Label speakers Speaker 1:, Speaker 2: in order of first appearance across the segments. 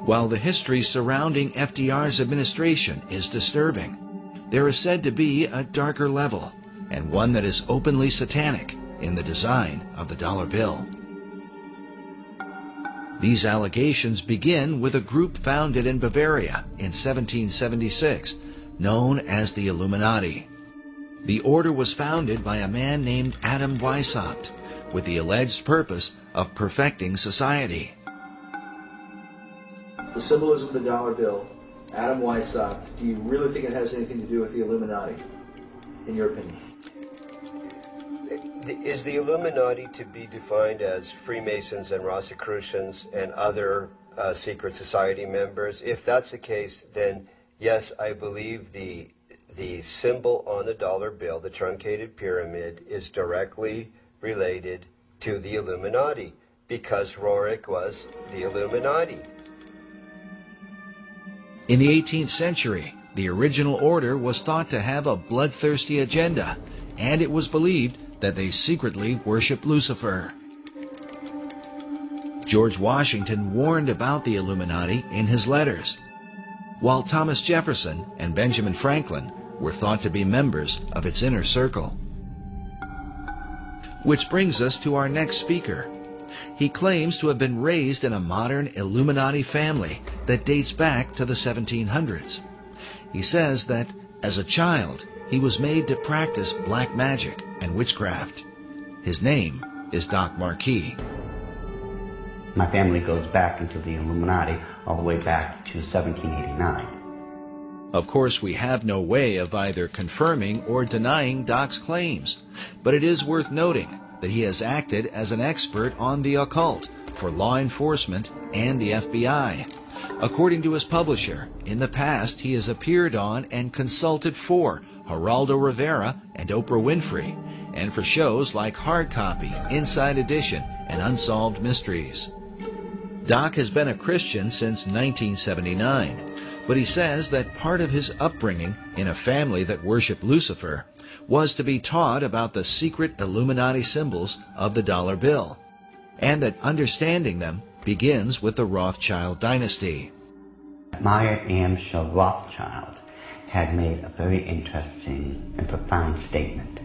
Speaker 1: While the history surrounding FDR's administration is disturbing, there is said to be a darker level, and one that is openly satanic, in the design of the dollar bill. These allegations begin with a group founded in Bavaria in 1776, known as the Illuminati. The order was founded by a man named Adam Weishaupt, with the alleged purpose of perfecting society.
Speaker 2: The symbolism of the dollar bill, Adam Weishaupt, do you really think it has anything to do with the Illuminati, in your opinion?
Speaker 3: Is the Illuminati to be defined as Freemasons and Rosicrucians and other secret society members? If that's the case, then yes, I believe the symbol on the dollar bill, the truncated pyramid, is directly related to the Illuminati, because Roerich was the Illuminati.
Speaker 1: In the 18th century, the original order was thought to have a bloodthirsty agenda, and it was believed that they secretly worshiped Lucifer. George Washington warned about the Illuminati in his letters, while Thomas Jefferson and Benjamin Franklin were thought to be members of its inner circle. Which brings us to our next speaker. He claims to have been raised in a modern Illuminati family that dates back to the 1700s. He says that, as a child, he was made to practice black magic and witchcraft. His name is Doc Marquis.
Speaker 4: My family goes back into the Illuminati all the way back to 1789.
Speaker 1: Of course, we have no way of either confirming or denying Doc's claims, but it is worth noting that he has acted as an expert on the occult for law enforcement and the FBI. According to his publisher, in the past he has appeared on and consulted for Geraldo Rivera and Oprah Winfrey, and for shows like Hard Copy, Inside Edition, and Unsolved Mysteries. Doc has been a Christian since 1979, but he says that part of his upbringing in a family that worshiped Lucifer was to be taught about the secret Illuminati symbols of the dollar bill, and that understanding them begins with the Rothschild dynasty.
Speaker 4: Meyer Amschel Rothschild had made a very interesting and profound statement.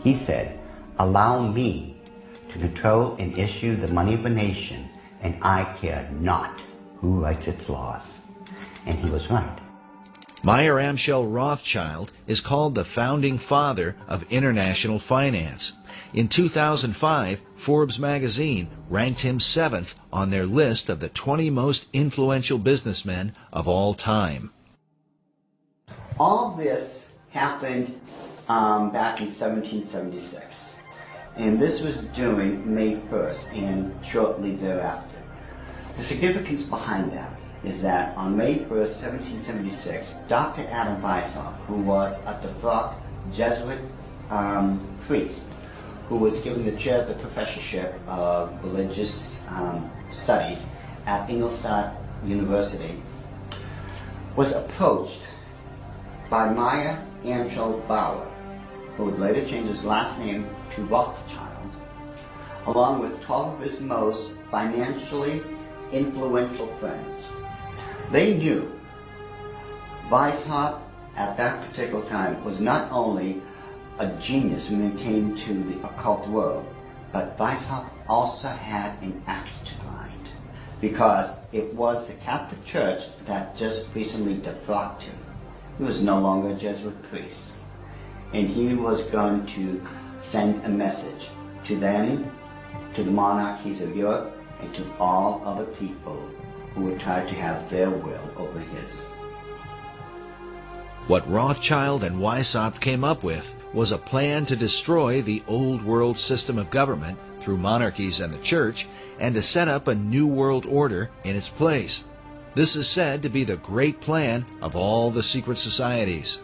Speaker 4: He said, "Allow me to control and issue the money of a nation, and I care not who writes its laws." And he was right.
Speaker 1: Meyer Amschel Rothschild is called the founding father of international finance. In 2005, Forbes magazine ranked him 7th on their list of the 20 most influential businessmen of all time.
Speaker 4: All this happened back in 1776, and this was during May 1st and shortly thereafter. The significance behind that is that on May 1st, 1776, Dr. Adam Weishaupt, who was a defunct Jesuit priest, who was given the chair of the professorship of religious studies at Ingolstadt University, was approached by Meyer Amschel Bauer, who would later change his last name to Rothschild, along with 12 of his most financially influential friends. They knew Weishaupt at that particular time was not only a genius when it came to the occult world, but Weishaupt also had an axe to grind, because it was the Catholic Church that just recently defrocked him. He was no longer a Jesuit priest, and he was going to send a message to them, to the monarchies of Europe, and to all other people who would try to have their will over his.
Speaker 1: What Rothschild and Weishaupt came up with was a plan to destroy the old world system of government through monarchies and the church, and to set up a new world order in its place. This is said to be the great plan of all the secret societies.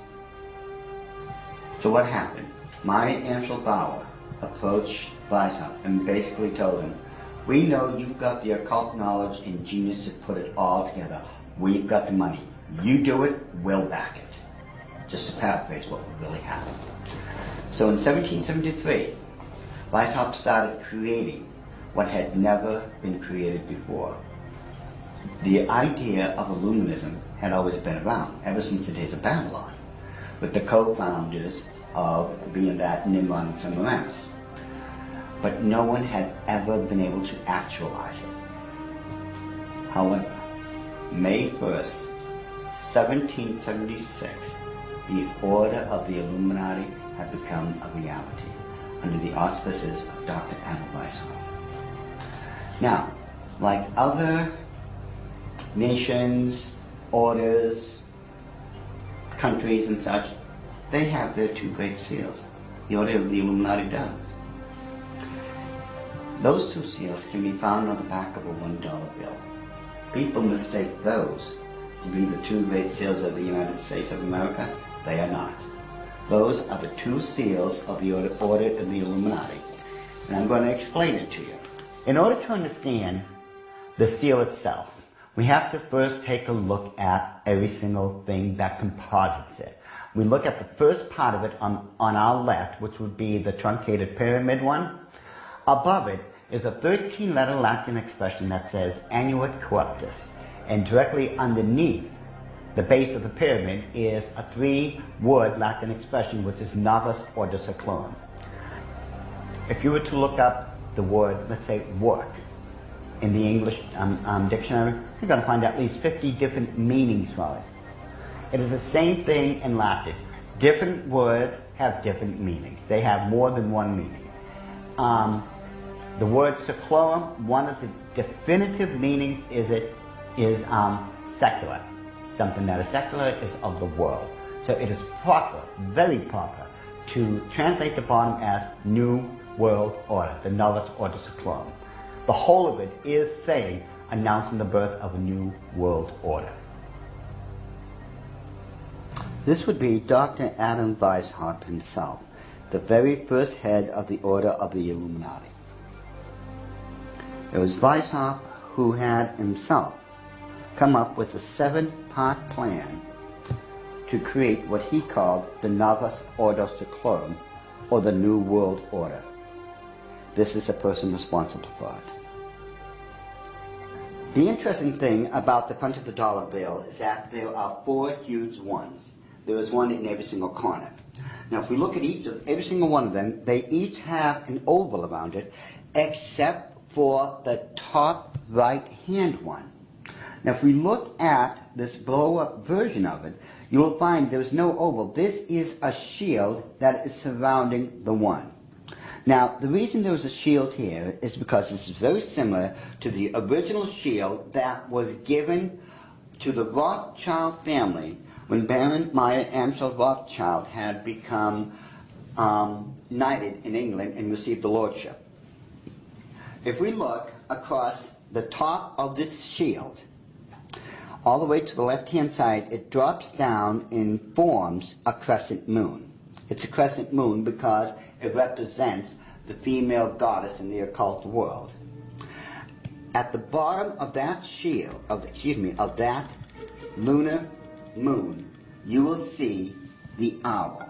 Speaker 4: So what happened? Meyer Amschel Bauer approached Weishaupt and basically told him, "We know you've got the occult knowledge and genius to put it all together. We've got the money. You do it, we'll back it." Just to paraphrase what really happened. So in 1773, Weishaupt started creating what had never been created before. The idea of Illuminism had always been around, ever since the days of Babylon, with the co-founders of being that Nimrod and Semiramis. But no one had ever been able to actualize it. However, May 1st, 1776, the Order of the Illuminati had become a reality under the auspices of Dr. Adam Weishaupt. Now, like other nations, orders, countries and such, they have their two great seals. The Order of the Illuminati does. Those two seals can be found on the back of a $1 bill. People mistake those to be the two great seals of the United States of America. They are not. Those are the two seals of the Order of the Illuminati. And I'm going to explain it to you. In order to understand the seal itself, we have to first take a look at every single thing that composites it. We look at the first part of it on our left, which would be the truncated pyramid one. Above it is a 13-letter Latin expression that says Annuit Corruptus. And directly underneath the base of the pyramid is a 3-word Latin expression, which is Novus Ordo Seclorum. If you were to look up the word, let's say, work, in the English dictionary, you're going to find at least 50 different meanings for it. It is the same thing in Latin. Different words have different meanings. They have more than one meaning. The word seclorum, one of the definitive meanings is secular. Something that is secular is of the world. So it is proper, very proper, to translate the bottom as New World Order, the Novus Ordo Seclorum. The whole of it is saying, announcing the birth of a new world order. This would be Dr. Adam Weishaupt himself, the very first head of the Order of the Illuminati. It was Weishaupt who had himself come up with a 7-part plan to create what he called the Novus Ordo Seclorum, or the New World Order. This is the person responsible for it. The interesting thing about the front of the dollar bill is that there are 4 huge ones. There is one in every single corner. Now, if we look at every single one of them, they each have an oval around it, except for the top right-hand one. Now, if we look at this blow-up version of it, you will find there's no oval. This is a shield that is surrounding the one. Now, the reason there was a shield here is because this is very similar to the original shield that was given to the Rothschild family when Baron Meyer Amschel Rothschild had become knighted in England and received the lordship. If we look across the top of this shield, all the way to the left-hand side, it drops down and forms a crescent moon. It's a crescent moon because it represents the female goddess in the occult world. At the bottom of that shield, of that lunar moon, you will see the owl.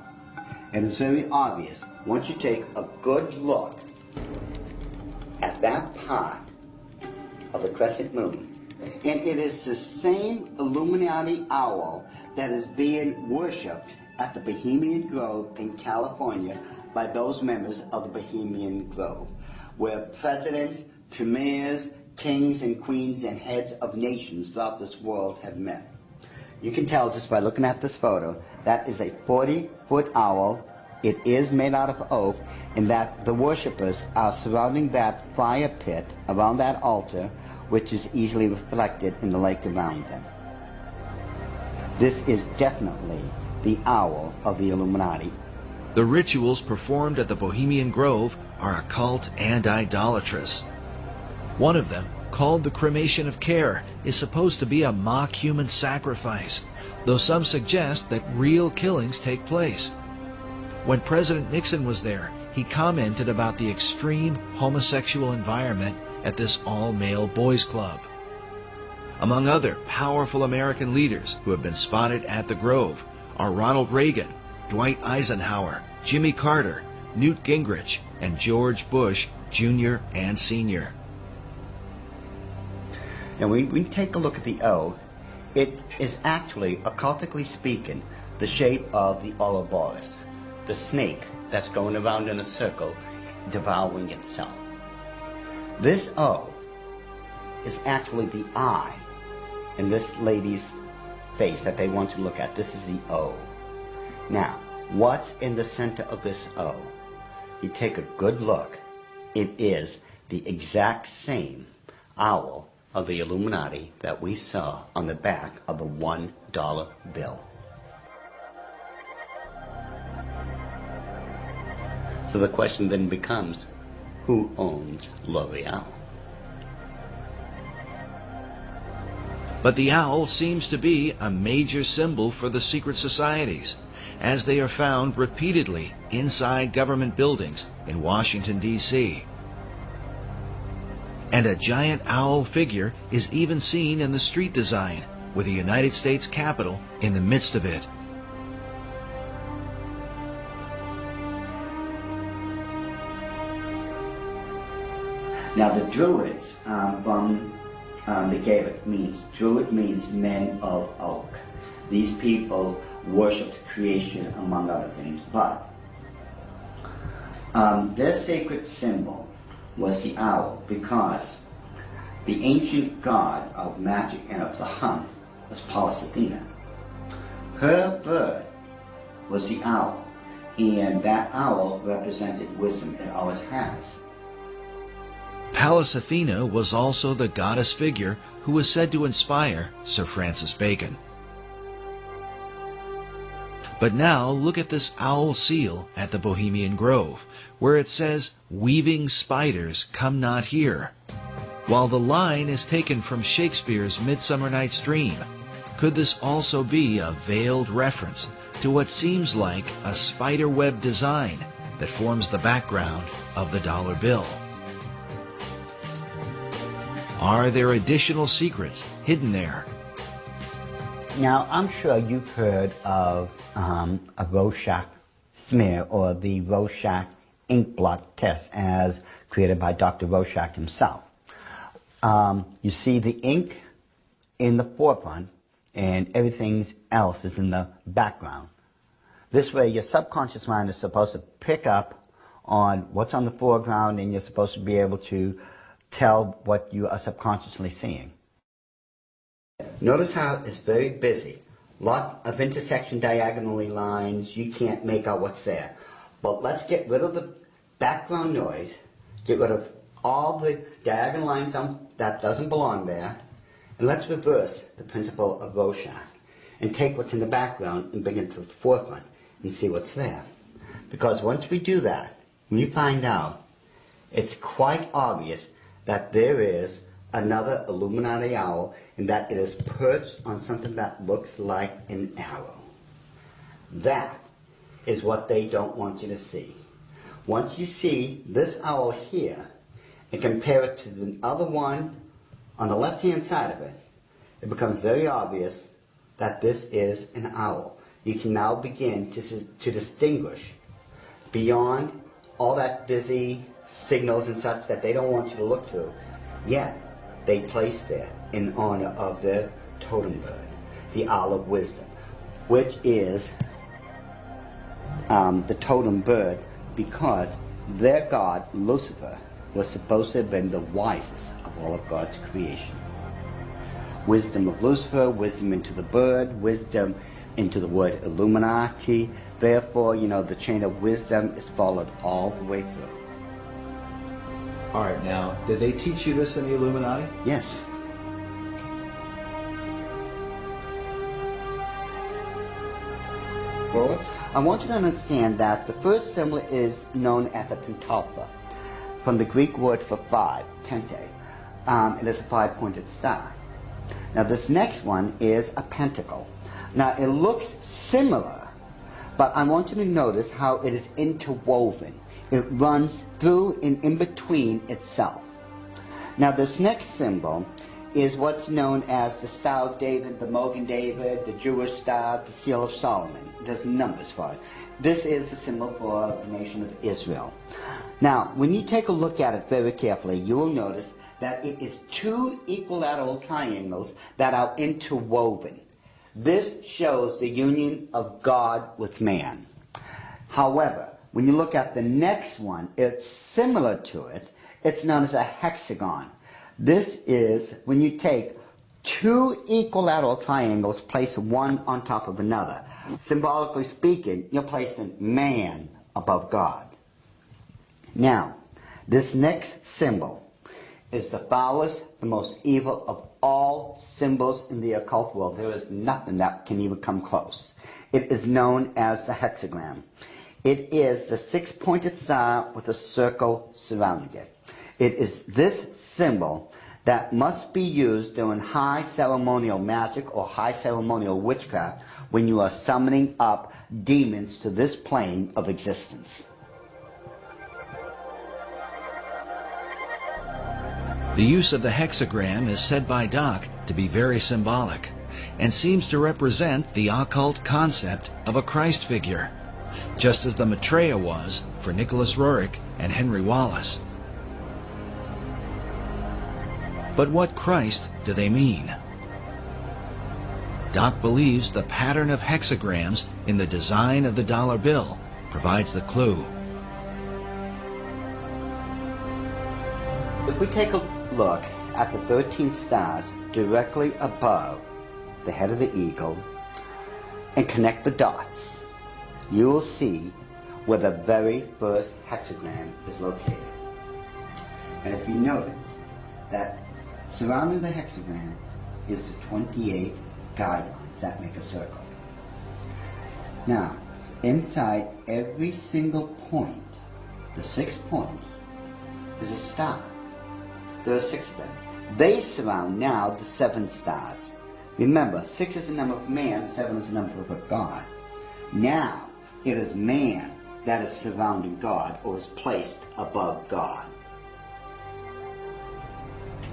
Speaker 4: And it's very obvious once you take a good look at that part of the crescent moon. And it is the same Illuminati owl that is being worshipped at the Bohemian Grove in California by those members of the Bohemian Grove, where presidents, premiers, kings and queens and heads of nations throughout this world have met. You can tell just by looking at this photo, that is a 40-foot owl. It is made out of oak, and that the worshippers are surrounding that fire pit around that altar, which is easily reflected in the lake around them. This is definitely the owl of the Illuminati.
Speaker 1: The rituals performed at the Bohemian Grove are occult and idolatrous. One of them, called the cremation of care, is supposed to be a mock human sacrifice, though some suggest that real killings take place. When President Nixon was there, he commented about the extreme homosexual environment at this all-male boys' club. Among other powerful American leaders who have been spotted at the Grove are Ronald Reagan, Dwight Eisenhower, Jimmy Carter, Newt Gingrich, and George Bush Jr. and Sr.
Speaker 4: And when we take a look at the O, it is actually, occultically speaking, the shape of the Ouroboros, the snake that's going around in a circle, devouring itself. This O is actually the eye in this lady's face that they want to look at. This is the O. Now, what's in the center of this O? You take a good look. It is the exact same owl of the Illuminati that we saw on the back of the $1 bill. So the question then becomes, who owns L'Oreal?
Speaker 1: But the owl seems to be a major symbol for the secret societies, as they are found repeatedly inside government buildings in Washington, D.C. And a giant owl figure is even seen in the street design, with the United States Capitol in the midst of it.
Speaker 4: Now the Druids from the Gaelic Druid means men of oak. These people worshipped creation among other things, but their sacred symbol was the owl because the ancient god of magic and of the hunt was Pallas Athena. Her bird was the owl, and that owl represented wisdom. It always has.
Speaker 1: Pallas Athena was also the goddess figure who was said to inspire Sir Francis Bacon. But now look at this owl seal at the Bohemian Grove, where it says, "Weaving spiders come not here." While the line is taken from Shakespeare's Midsummer Night's Dream, could this also be a veiled reference to what seems like a spiderweb design that forms the background of the dollar bill? Are there additional secrets hidden there?
Speaker 4: Now, I'm sure you've heard of a Rorschach smear or the Rorschach ink blot test as created by Dr. Rorschach himself. You see the ink in the forefront and everything else is in the background. This way your subconscious mind is supposed to pick up on what's on the foreground and you're supposed to be able to tell what you are subconsciously seeing. Notice how it's very busy. Lot of intersection diagonally lines, you can't make out what's there. But let's get rid of the background noise, get rid of all the diagonal lines that doesn't belong there, and let's reverse the principle of Rorschach and take what's in the background and bring it to the forefront and see what's there. Because once we do that, we find out it's quite obvious that there is another Illuminati owl and that it is perched on something that looks like an arrow. That is what they don't want you to see. Once you see this owl here and compare it to the other one on the left-hand side of it, it becomes very obvious that this is an owl. You can now begin to distinguish beyond all that busy signals and such that they don't want you to look through. Yet, they place there in honor of their totem bird, the owl of wisdom, which is the totem bird because their god, Lucifer, was supposed to have been the wisest of all of God's creation. Wisdom of Lucifer, wisdom into the bird, wisdom into the word Illuminati. Therefore, the chain of wisdom is followed all the way through.
Speaker 2: All right, now, did they teach you this in the Illuminati?
Speaker 4: Yes. Well, I want you to understand that the first symbol is known as a pentalpha, from the Greek word for five, pente. It is a five-pointed star. Now, this next one is a pentacle. Now, it looks similar, but I want you to notice how it is interwoven. It runs through and in between itself. Now this next symbol is what's known as the Star of David, the Mogan David, the Jewish Star, the Seal of Solomon. There's numbers for it. This is the symbol for the nation of Israel. Now, when you take a look at it very carefully, you will notice that it is two equilateral triangles that are interwoven. This shows the union of God with man. However, when you look at the next one, it's similar to it. It's known as a hexagon. This is when you take two equilateral triangles, place one on top of another. Symbolically speaking, you're placing man above God. Now, this next symbol is the foulest, the most evil of all symbols in the occult world. There is nothing that can even come close. It is known as the hexagram. It is the six-pointed star with a circle surrounding it. It is this symbol that must be used during high ceremonial magic or high ceremonial witchcraft when you are summoning up demons to this plane of existence.
Speaker 1: The use of the hexagram is said by Doc to be very symbolic and seems to represent the occult concept of a Christ figure, just as the Maitreya was for Nicholas Roerich and Henry Wallace. But what Christ do they mean? Doc believes the pattern of hexagrams in the design of the dollar bill provides the clue.
Speaker 4: If we take a look at the 13 stars directly above the head of the eagle and connect the dots, you will see where the very first hexagram is located. And if you notice that surrounding the hexagram is the 28 guidelines that make a circle. Now, inside every single point, the 6 points, is a star. There are 6 of them. They surround now the 7 stars. Remember, 6 is the number of man, 7 is the number of God. Now, it is man that is surrounding God or is placed above God.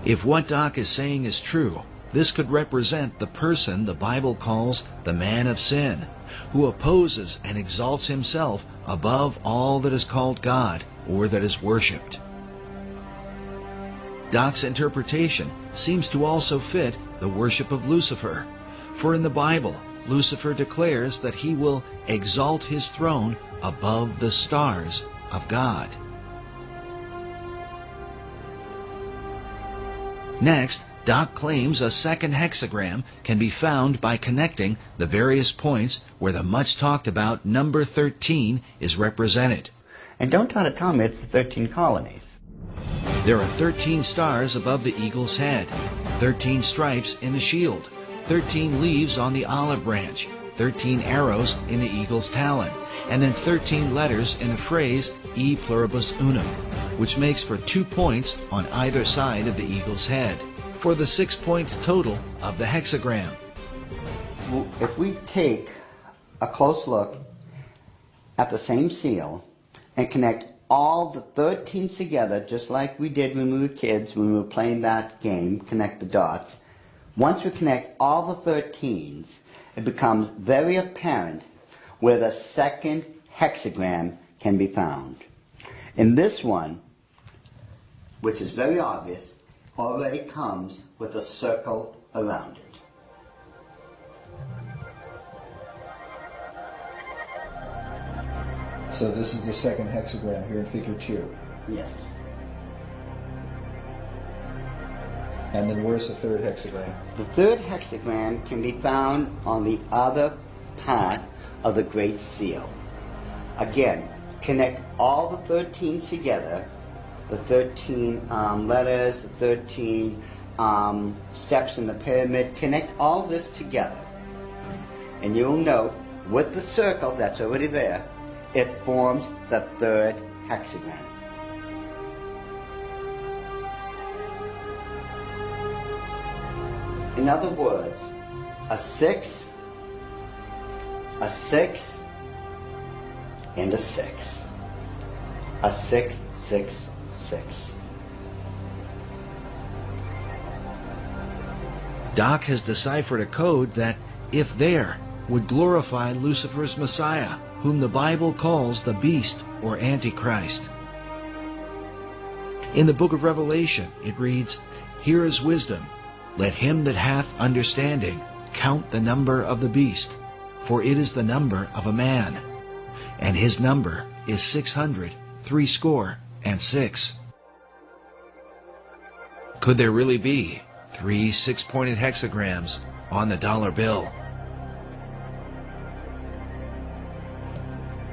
Speaker 1: If what Doc is saying is true, this could represent the person the Bible calls the man of sin, who opposes and exalts himself above all that is called God or that is worshipped. Doc's interpretation seems to also fit the worship of Lucifer, for in the Bible, Lucifer declares that he will exalt his throne above the stars of God. Next, Doc claims a second hexagram can be found by connecting the various points where the much talked about number 13 is represented.
Speaker 4: And don't try to tell me it's the 13 colonies.
Speaker 1: There are 13 stars above the eagle's head, 13 stripes in the shield, 13 leaves on the olive branch, 13 arrows in the eagle's talon, and then 13 letters in the phrase E pluribus unum, which makes for 2 points on either side of the eagle's head, for the 6 points total of the hexagram.
Speaker 4: If we take a close look at the same seal and connect all the 13s together, just like we did when we were kids, when we were playing that game, connect the dots. Once we connect all the 13s, it becomes very apparent where the second hexagram can be found. In this one, which is very obvious, already comes with a circle around it.
Speaker 2: So this is the second hexagram here in figure 2.
Speaker 4: Yes.
Speaker 2: And then where's the third hexagram?
Speaker 4: The third hexagram can be found on the other part of the Great Seal. Again, connect all the 13 together, the 13 letters, the 13 steps in the pyramid, connect all this together. And you'll note with the circle that's already there, it forms the third hexagram. In other words, a 6, a 6, and a 6. A 6, 6, 6.
Speaker 1: Doc has deciphered a code that, if there, would glorify Lucifer's Messiah, whom the Bible calls the Beast or Antichrist. In the book of Revelation, it reads, "Here is wisdom. Let him that hath understanding count the number of the beast, for it is the number of a man, and his number is 666." Could there really be 3 six-pointed hexagrams on the dollar bill?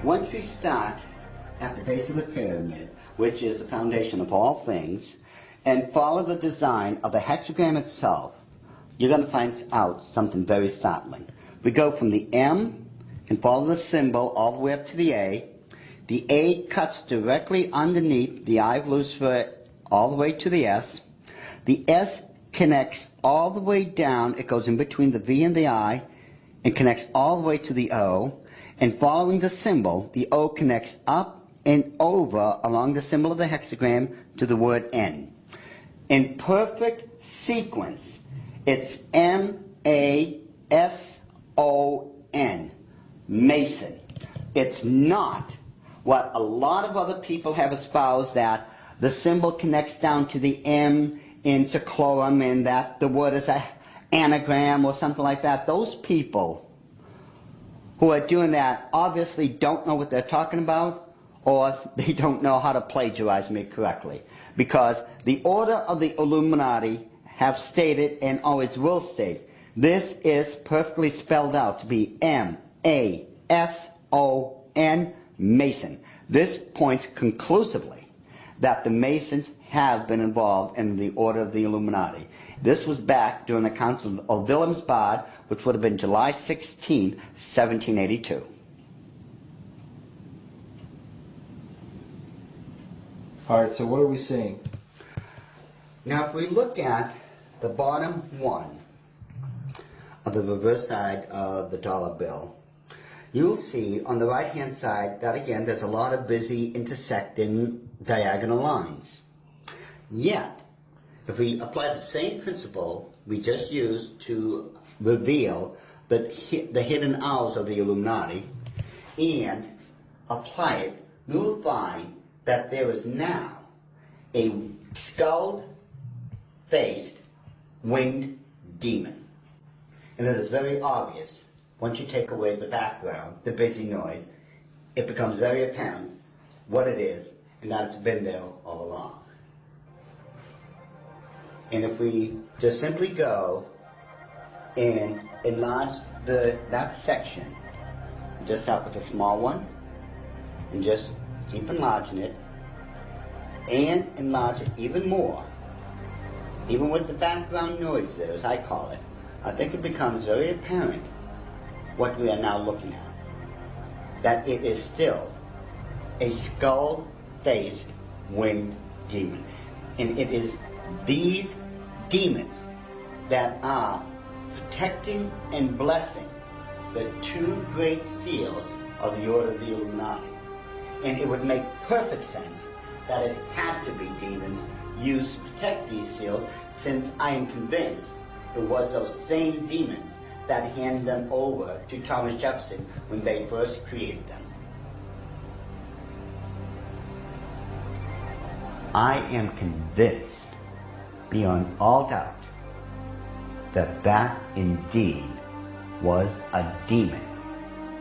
Speaker 4: Once we start at the base of the pyramid, which is the foundation of all things, and follow the design of the hexagram itself, you're going to find out something very startling. We go from the M and follow the symbol all the way up to the A. The A cuts directly underneath the eye of Lucifer all the way to the S. The S connects all the way down. It goes in between the V and the I and connects all the way to the O. And following the symbol, the O connects up and over along the symbol of the hexagram to the word N. In perfect sequence, it's M-A-S-O-N, Mason. It's not what a lot of other people have espoused, that the symbol connects down to the M in seclorum and that the word is an anagram or something like that. Those people who are doing that obviously don't know what they're talking about, or they don't know how to plagiarize me correctly. Because the order of the Illuminati have stated, and always will state, this is perfectly spelled out to be M-A-S-O-N, Mason. This points conclusively that the Masons have been involved in the order of the Illuminati. This was back during the Council of Wilhelmsbad, which would have been July 16, 1782.
Speaker 2: All right, so what are we seeing?
Speaker 4: Now, if we look at the bottom one of the reverse side of the dollar bill, you'll see on the right-hand side that, again, there's a lot of busy intersecting diagonal lines. Yet, if we apply the same principle we just used to reveal the hidden hours of the Illuminati and apply it, we will find that there is now a skull-faced winged demon. And it is very obvious, once you take away the background, the busy noise, it becomes very apparent what it is and that it's been there all along. And if we just simply go and enlarge that section, just start with a small one, and just keep enlarging it, and enlarge it even more, even with the background noise there, as I call it, I think it becomes very apparent what we are now looking at. That it is still a skull-faced winged demon. And it is these demons that are protecting and blessing the two great seals of the Order of the Illuminati. And it would make perfect sense that it had to be demons used to protect these seals, since I am convinced it was those same demons that handed them over to Thomas Jefferson when they first created them. I am convinced, beyond all doubt, that that indeed was a demon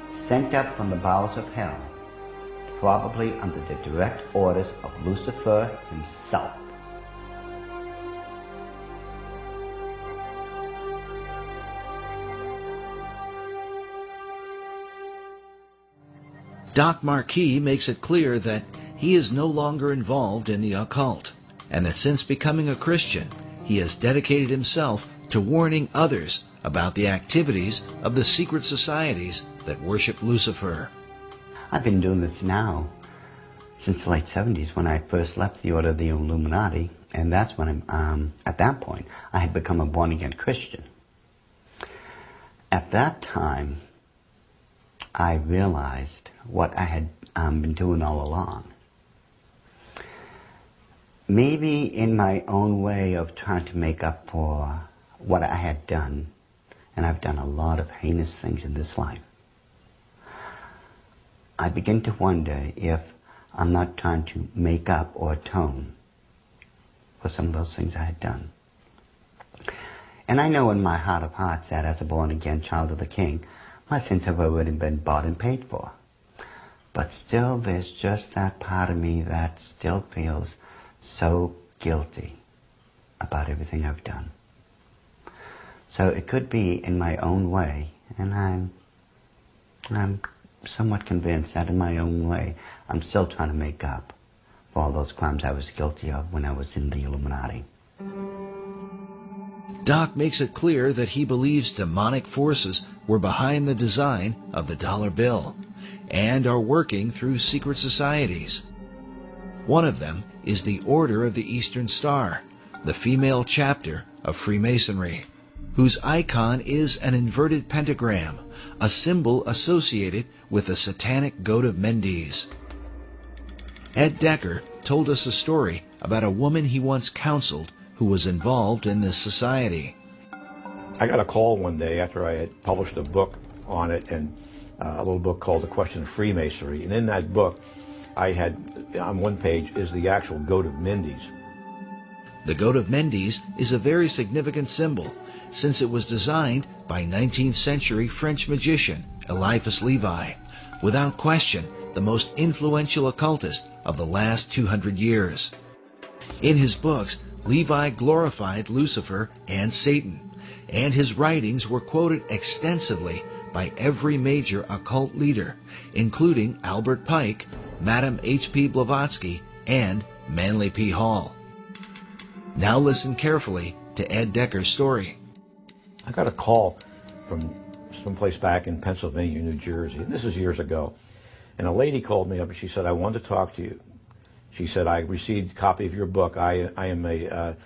Speaker 4: sent up from the bowels of hell, probably under the direct orders of Lucifer himself.
Speaker 1: Doc Marquis makes it clear that he is no longer involved in the occult, and that since becoming a Christian, he has dedicated himself to warning others about the activities of the secret societies that worship Lucifer.
Speaker 4: I've been doing this now since the late 70s, when I first left the Order of the Illuminati, and that's when at that point I had become a born-again Christian. At that time, I realized what I had been doing all along. Maybe in my own way of trying to make up for what I had done, and I've done a lot of heinous things in this life, I begin to wonder if I'm not trying to make up or atone for some of those things I had done. And I know in my heart of hearts that as a born-again child of the King, my sins have already been bought and paid for. But still, there's just that part of me that still feels so guilty about everything I've done. So it could be in my own way, and I'm somewhat convinced that in my own way, I'm still trying to make up for all those crimes I was guilty of when I was in the Illuminati.
Speaker 1: Doc makes it clear that he believes demonic forces were behind the design of the dollar bill and are working through secret societies. One of them is the Order of the Eastern Star, the female chapter of Freemasonry, whose icon is an inverted pentagram, a symbol associated with the satanic goat of Mendes. Ed Decker told us a story about a woman he once counseled who was involved in this society.
Speaker 5: I got a call one day after I had published a book on it, and a little book called The Question of Freemasonry. And in that book, I had, on one page, is the actual goat of Mendes.
Speaker 1: The goat of Mendes is a very significant symbol, since it was designed by 19th century French magician Eliphas Levi, without question the most influential occultist of the last 200 years. In his books, Levi glorified Lucifer and Satan, and his writings were quoted extensively by every major occult leader, including Albert Pike, Madame H.P. Blavatsky, and Manly P. Hall. Now listen carefully to Ed Decker's story.
Speaker 5: I got a call from someplace back in Pennsylvania, New Jersey, and this is years ago. And a lady called me up and she said, "I want to talk to you." She said, "I received a copy of your book. I am the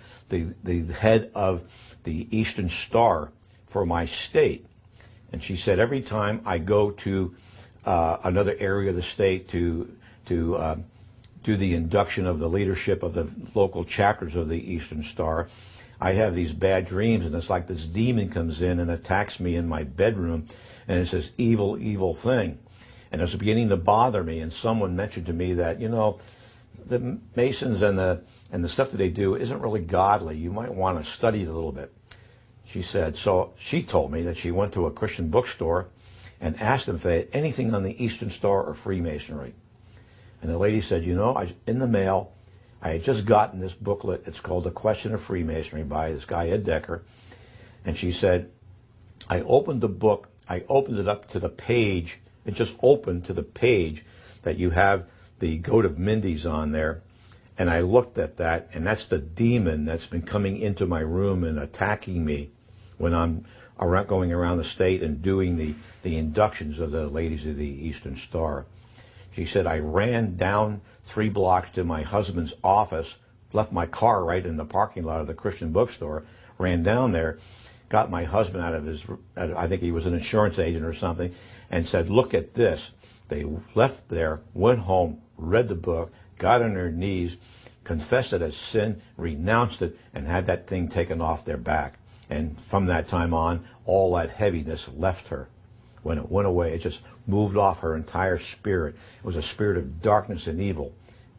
Speaker 5: head of the Eastern Star for my state." And she said, "Every time I go to another area of the state to do the induction of the leadership of the local chapters of the Eastern Star, I have these bad dreams, and it's like this demon comes in and attacks me in my bedroom, and it's this evil, evil thing. And it's beginning to bother me." And someone mentioned to me that, the Masons and the stuff that they do isn't really godly. You might want to study it a little bit. She said, so she told me that she went to a Christian bookstore and asked them if they had anything on the Eastern Star or Freemasonry. And the lady said, in the mail, I had just gotten this booklet. It's called The Question of Freemasonry by this guy, Ed Decker. And she said, I opened the book, I opened it up to the page. It just opened to the page that you have the goat of Mendes on there. And I looked at that, and that's the demon that's been coming into my room and attacking me when I'm going around the state and doing the inductions of the ladies of the Eastern Star. She said, I ran down 3 blocks to my husband's office, left my car right in the parking lot of the Christian bookstore, ran down there, got my husband out of his, I think he was an insurance agent or something, and said, look at this. They left there, went home, read the book, got on their knees, confessed it as sin, renounced it, and had that thing taken off their back. And from that time on, all that heaviness left her. When it went away, it just moved off her entire spirit. It was a spirit of darkness and evil.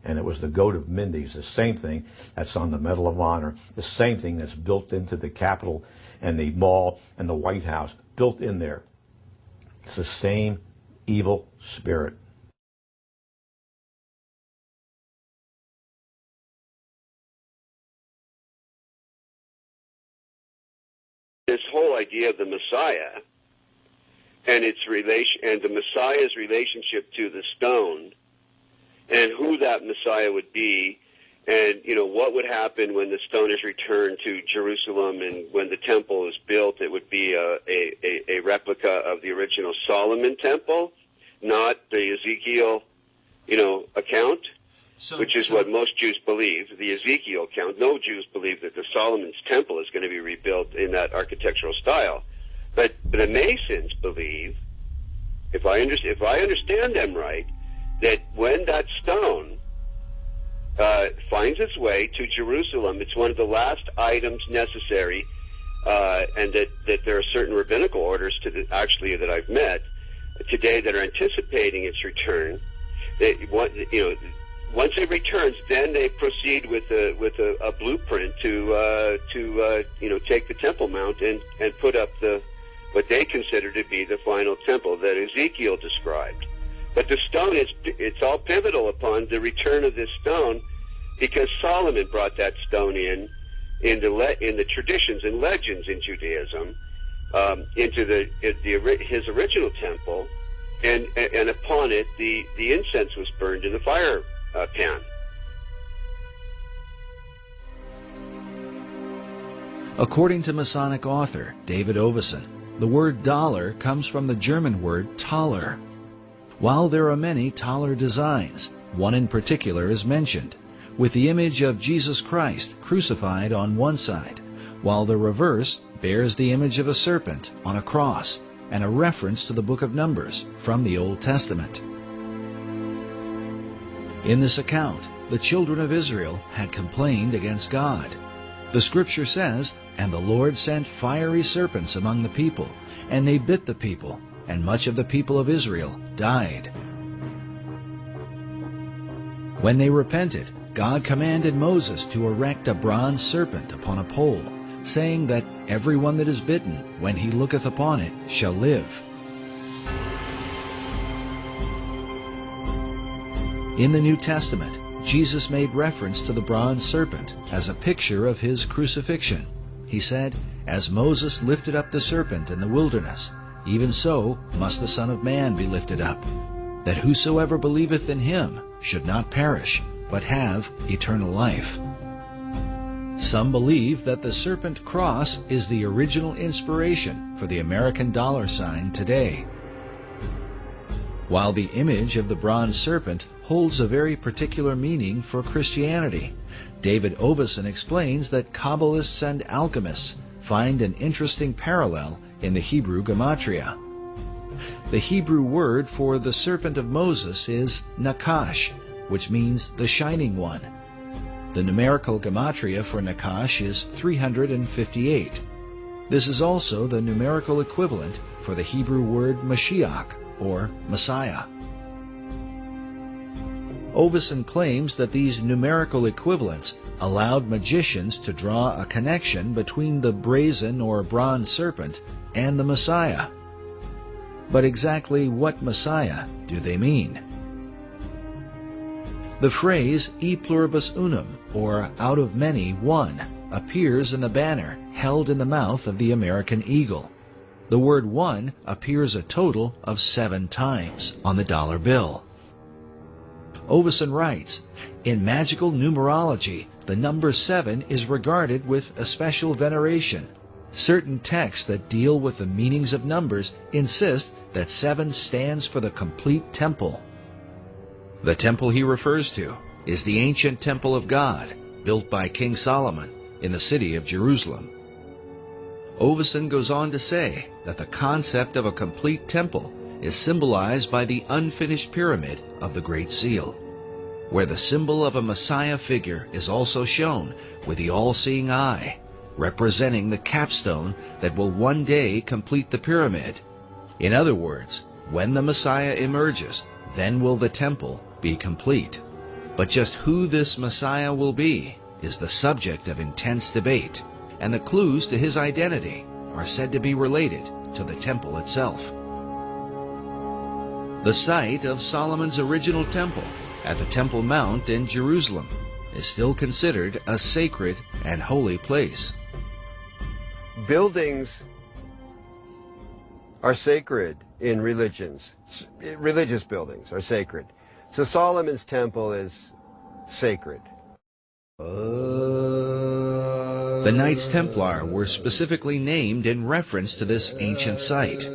Speaker 5: And it was the goat of Mendes, the same thing that's on the Medal of Honor, the same thing that's built into the Capitol and the Mall and the White House, built in there. It's the same evil spirit.
Speaker 3: This whole idea of the Messiah and its relation, and the Messiah's relationship to the stone, and who that Messiah would be, and what would happen when the stone is returned to Jerusalem, and when the temple is built, it would be a replica of the original Solomon temple, not the Ezekiel, account. Which is what most Jews believe, the Ezekiel account. No Jews believe that the Solomon's temple is going to be rebuilt in that architectural style. But the Masons believe, if I understand them right, that when that stone finds its way to Jerusalem, it's one of the last items necessary, and that there are certain rabbinical orders that I've met today that are anticipating its return.
Speaker 6: once it returns, then they proceed with a blueprint to take the Temple Mount and put up what they consider to be the final temple that Ezekiel described. But the stone it's all pivotal upon the return of this stone, because Solomon brought that stone in the traditions and legends in Judaism into his original temple, and upon it the incense was burned in the fire pan.
Speaker 1: According to Masonic author David Oveson, the word dollar comes from the German word Taler. While there are many Taler designs, one in particular is mentioned, with the image of Jesus Christ crucified on one side, while the reverse bears the image of a serpent on a cross and a reference to the book of Numbers from the Old Testament. In this account, the children of Israel had complained against God. The scripture says, "And the Lord sent fiery serpents among the people, and they bit the people, and much of the people of Israel died." When they repented, God commanded Moses to erect a bronze serpent upon a pole, saying that everyone that is bitten, when he looketh upon it, shall live. In the New Testament, Jesus made reference to the bronze serpent as a picture of his crucifixion. He said, "As Moses lifted up the serpent in the wilderness, even so must the Son of Man be lifted up, that whosoever believeth in him should not perish, but have eternal life." Some believe that the serpent cross is the original inspiration for the American dollar sign today. While the image of the bronze serpent holds a very particular meaning for Christianity, David Oveson explains that Kabbalists and alchemists find an interesting parallel in the Hebrew gematria. The Hebrew word for the serpent of Moses is Nakash, which means the shining one. The numerical gematria for Nakash is 358. This is also the numerical equivalent for the Hebrew word Mashiach, or Messiah. Oveson claims that these numerical equivalents allowed magicians to draw a connection between the brazen or bronze serpent and the Messiah. But exactly what Messiah do they mean? The phrase e pluribus unum, or out of many, one, appears in the banner held in the mouth of the American eagle. The word one appears a total of 7 times on the dollar bill. Oveson writes, "In magical numerology, the number 7 is regarded with a special veneration. Certain texts that deal with the meanings of numbers insist that 7 stands for the complete temple." The temple he refers to is the ancient temple of God, built by King Solomon in the city of Jerusalem. Oveson goes on to say that the concept of a complete temple is symbolized by the unfinished pyramid of the Great Seal, where the symbol of a Messiah figure is also shown with the all-seeing eye, representing the capstone that will one day complete the pyramid. In other words, when the Messiah emerges, then will the temple be complete. But just who this Messiah will be is the subject of intense debate, and the clues to his identity are said to be related to the temple itself. The site of Solomon's original temple at the Temple Mount in Jerusalem is still considered a sacred and holy place.
Speaker 3: Buildings are sacred in religions. Religious buildings are sacred. So Solomon's temple is sacred.
Speaker 1: The Knights Templar were specifically named in reference to this ancient site.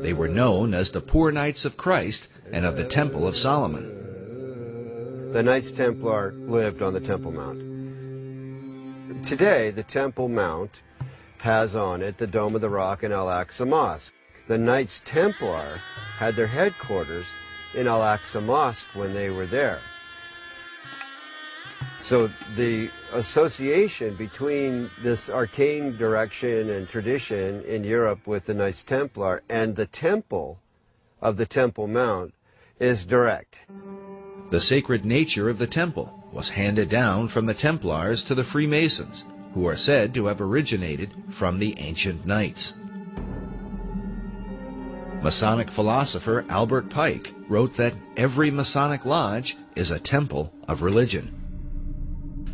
Speaker 1: They were known as the Poor Knights of Christ and of the Temple of Solomon.
Speaker 3: The Knights Templar lived on the Temple Mount. Today, the Temple Mount has on it the Dome of the Rock and Al-Aqsa Mosque. The Knights Templar had their headquarters in Al-Aqsa Mosque when they were there. So the association between this arcane direction and tradition in Europe with the Knights Templar and the temple of the Temple Mount is direct.
Speaker 1: The sacred nature of the temple was handed down from the Templars to the Freemasons, who are said to have originated from the ancient knights. Masonic philosopher Albert Pike wrote that every Masonic lodge is a temple of religion.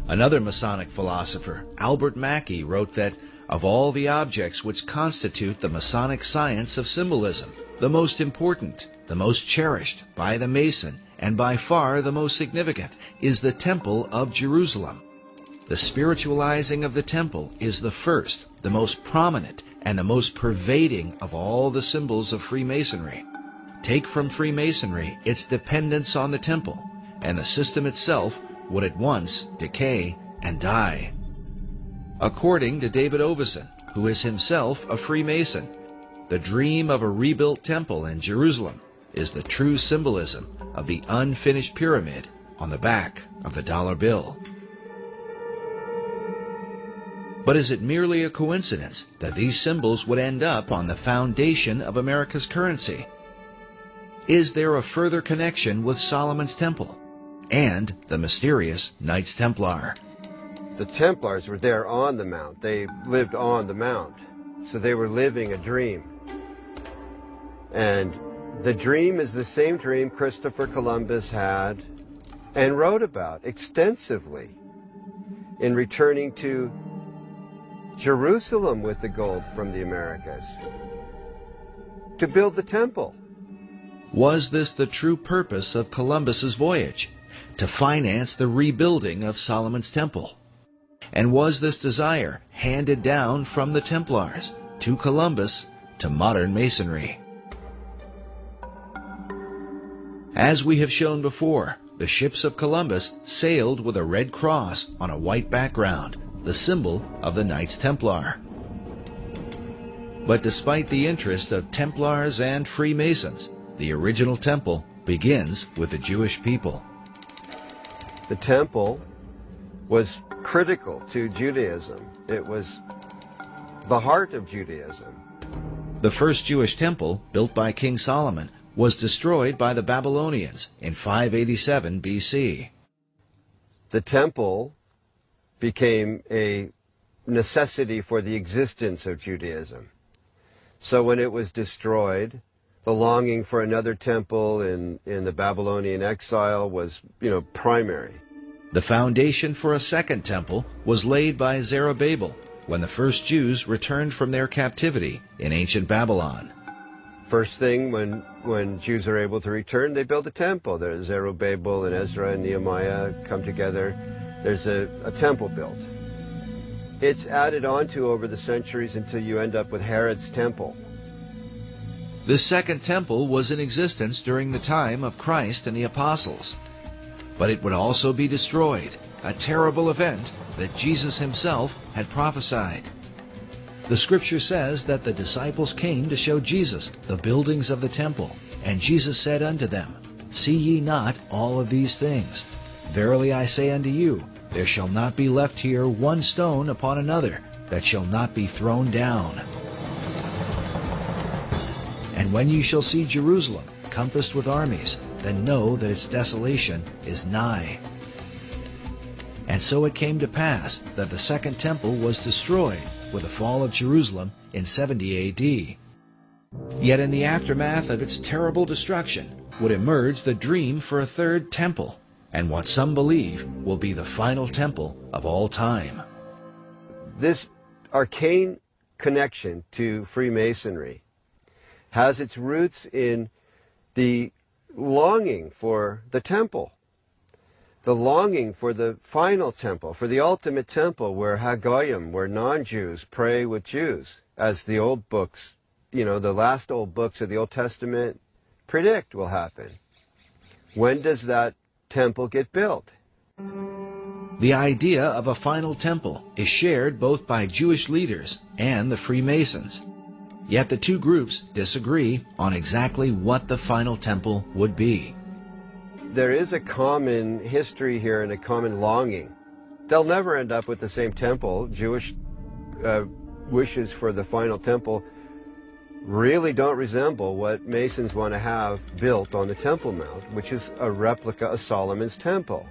Speaker 1: Another Masonic philosopher, Albert Mackey, wrote that of all the objects which constitute the Masonic science of symbolism, the most important, the most cherished by the Mason, and by far the most significant, is the Temple of Jerusalem. The spiritualizing of the temple is the first, the most prominent, and the most pervading of all the symbols of Freemasonry. Take from Freemasonry its dependence on the temple, and the system itself would at once decay and die. According to David Ovison, who is himself a Freemason, the dream of a rebuilt temple in Jerusalem is the true symbolism of the unfinished pyramid on the back of the dollar bill. But is it merely a coincidence that these symbols would end up on the foundation of America's currency? Is there a further connection with Solomon's Temple and the mysterious Knights Templar?
Speaker 3: The Templars were there on the Mount. They lived on the Mount. So they were living a dream. And the dream is the same dream Christopher Columbus had and wrote about extensively in returning to Jerusalem with the gold from the Americas to build the temple.
Speaker 1: Was this the true purpose of Columbus's voyage, to finance the rebuilding of Solomon's Temple? And was this desire handed down from the Templars to Columbus to modern Masonry? As we have shown before, the ships of Columbus sailed with a red cross on a white background, the symbol of the Knights Templar. But despite the interest of Templars and Freemasons, the original temple begins with the Jewish people.
Speaker 3: The temple was critical to Judaism. It was the heart of Judaism.
Speaker 1: The first Jewish temple, built by King Solomon, was destroyed by the Babylonians in 587 BC.
Speaker 3: The temple became a necessity for the existence of Judaism. So when it was destroyed, the longing for another temple in the Babylonian exile was, primary.
Speaker 1: The foundation for a second temple was laid by Zerubbabel when the first Jews returned from their captivity in ancient Babylon.
Speaker 3: First thing, when Jews are able to return, they build a temple. There's Zerubbabel and Ezra and Nehemiah come together. There's a temple built. It's added on to over the centuries until you end up with Herod's temple.
Speaker 1: This second temple was in existence during the time of Christ and the apostles. But it would also be destroyed, a terrible event that Jesus himself had prophesied. The scripture says that the disciples came to show Jesus the buildings of the temple, and Jesus said unto them, See ye not all of these things? Verily I say unto you, there shall not be left here one stone upon another that shall not be thrown down. And when ye shall see Jerusalem compassed with armies, then know that its desolation is nigh. And so it came to pass that the second temple was destroyed with the fall of Jerusalem in 70 A.D. Yet in the aftermath of its terrible destruction would emerge the dream for a third temple, and what some believe will be the final temple of all time.
Speaker 3: This arcane connection to Freemasonry has its roots in the longing for the temple, the longing for the final temple, for the ultimate temple where Hagoyim, where non-Jews pray with Jews, as the old books, the last old books of the Old Testament predict will happen. When does that temple get built?
Speaker 1: The idea of a final temple is shared both by Jewish leaders and the Freemasons. Yet the two groups disagree on exactly what the final temple would be.
Speaker 3: There is a common history here and a common longing. They'll never end up with the same temple. Jewish wishes for the final temple really don't resemble what Masons want to have built on the Temple Mount, which is a replica of Solomon's temple.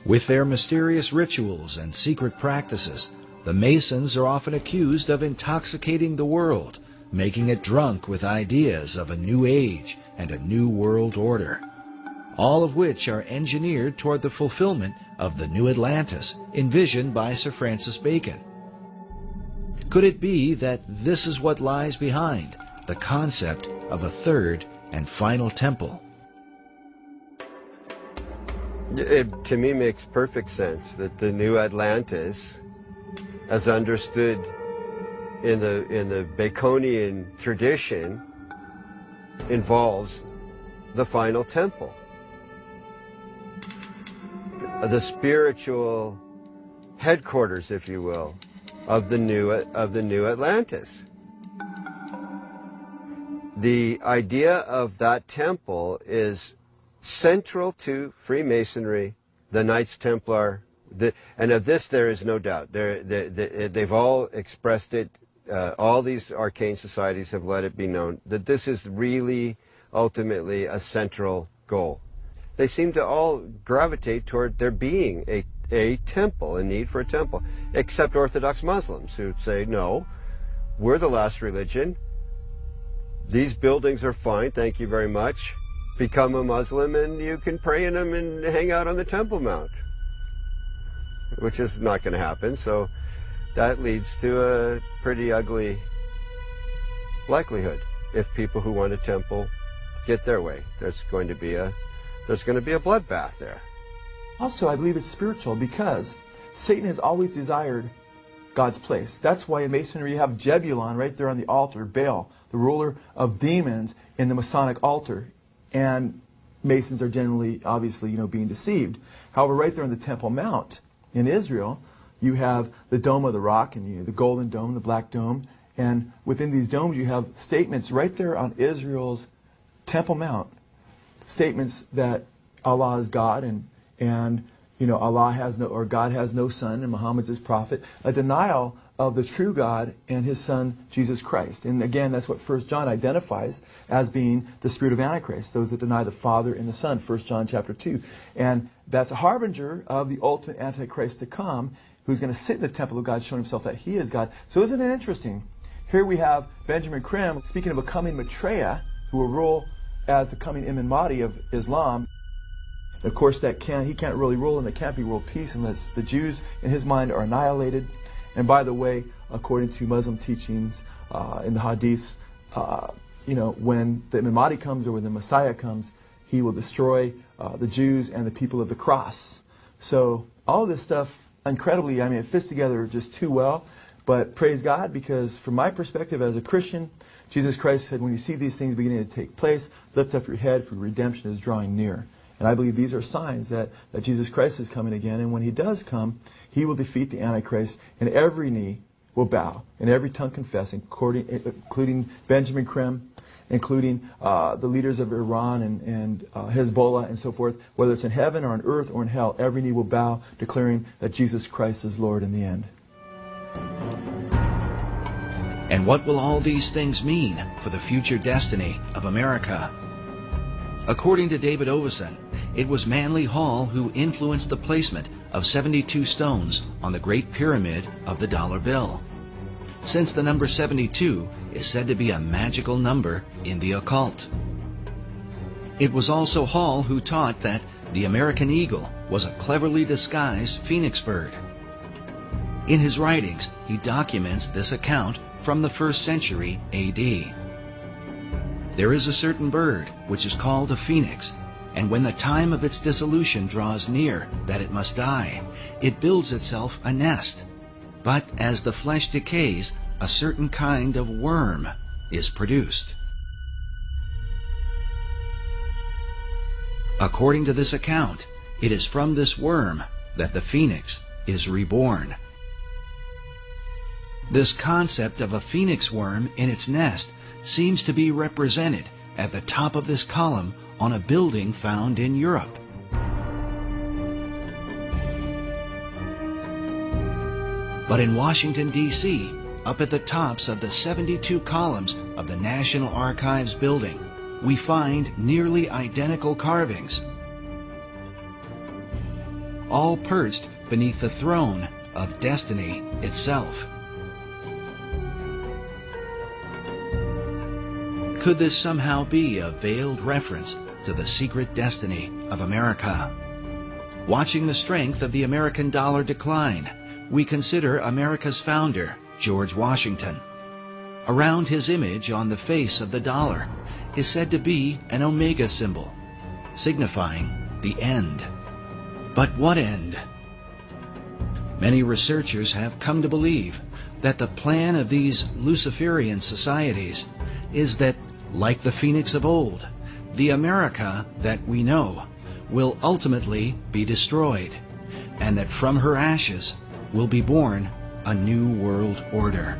Speaker 1: With their mysterious rituals and secret practices, the Masons are often accused of intoxicating the world, making it drunk with ideas of a new age and a new world order, all of which are engineered toward the fulfillment of the new Atlantis envisioned by Sir Francis Bacon. Could it be that this is what lies behind the concept of a third and final temple?
Speaker 3: It, to me, makes perfect sense that the new Atlantis, as understood in the Baconian tradition, involves the final temple, the spiritual headquarters, if you will, of the new Atlantis. The idea of that temple is central to Freemasonry, the Knights Templar, and of this there is no doubt. They've all expressed it. All these arcane societies have let it be known that this is really ultimately a central goal. They seem to all gravitate toward there being a temple, a need for a temple, except Orthodox Muslims who say, no, we're the last religion. These buildings are fine, thank you very much. Become a Muslim and you can pray in them and hang out on the Temple Mount, which is not going to happen. So that leads to a pretty ugly likelihood. If people who want a temple get their way, there's going to be a bloodbath there.
Speaker 7: Also, I believe it's spiritual because Satan has always desired God's place. That's why in Masonry you have Jebulon right there on the altar, Baal, the ruler of demons, in the Masonic altar. And Masons are generally, obviously, being deceived. However, right there on the Temple Mount in Israel, you have the Dome of the Rock, and the Golden Dome, the Black Dome, and within these domes you have statements right there on Israel's Temple Mount, statements that Allah is God, and Allah has no, or God has no son, and Muhammad's his prophet, a denial of the true God and his son, Jesus Christ. And again, that's what 1 John identifies as being the spirit of Antichrist, those that deny the Father and the Son, 1 John chapter 2. And that's a harbinger of the ultimate Antichrist to come, who's going to sit in the temple of God, showing himself that he is God. So isn't it interesting? Here we have Benjamin Krim speaking of a coming Maitreya, who will rule as the coming Imam Mahdi of Islam. Of course, he can't really rule, and there can't be world peace unless the Jews, in his mind, are annihilated. And by the way, according to Muslim teachings in the Hadiths, when the Imam Mahdi comes, or when the Messiah comes, he will destroy the Jews and the people of the cross. So all this stuff, incredibly, it fits together just too well. But praise God, because from my perspective as a Christian, Jesus Christ said, when you see these things beginning to take place, lift up your head, for redemption is drawing near. And I believe these are signs that Jesus Christ is coming again. And when he does come, he will defeat the Antichrist, and every knee will bow, and every tongue confess, including Benjamin Krim, including the leaders of Iran and Hezbollah and so forth, whether it's in heaven or on earth or in hell, every knee will bow, declaring that Jesus Christ is Lord in the end.
Speaker 1: And what will all these things mean for the future destiny of America? According to David Oveson, it was Manly Hall who influenced the placement of 72 stones on the Great Pyramid of the dollar bill, since the number 72 is said to be a magical number in the occult. It was also Hall who taught that the American eagle was a cleverly disguised phoenix bird. In his writings, he documents this account from the 1st century A.D. There is a certain bird which is called a phoenix, and when the time of its dissolution draws near that it must die, it builds itself a nest. But as the flesh decays, a certain kind of worm is produced. According to this account, it is from this worm that the phoenix is reborn. This concept of a phoenix worm in its nest seems to be represented at the top of this column on a building found in Europe. But in Washington, D.C., up at the tops of the 72 columns of the National Archives building, we find nearly identical carvings, all perched beneath the throne of destiny itself. Could this somehow be a veiled reference to the secret destiny of America? Watching the strength of the American dollar decline, we consider America's founder, George Washington. Around his image on the face of the dollar is said to be an omega symbol, signifying the end. But what end? Many researchers have come to believe that the plan of these Luciferian societies is that, like the phoenix of old, the America that we know will ultimately be destroyed, and that from her ashes will be born a new world order.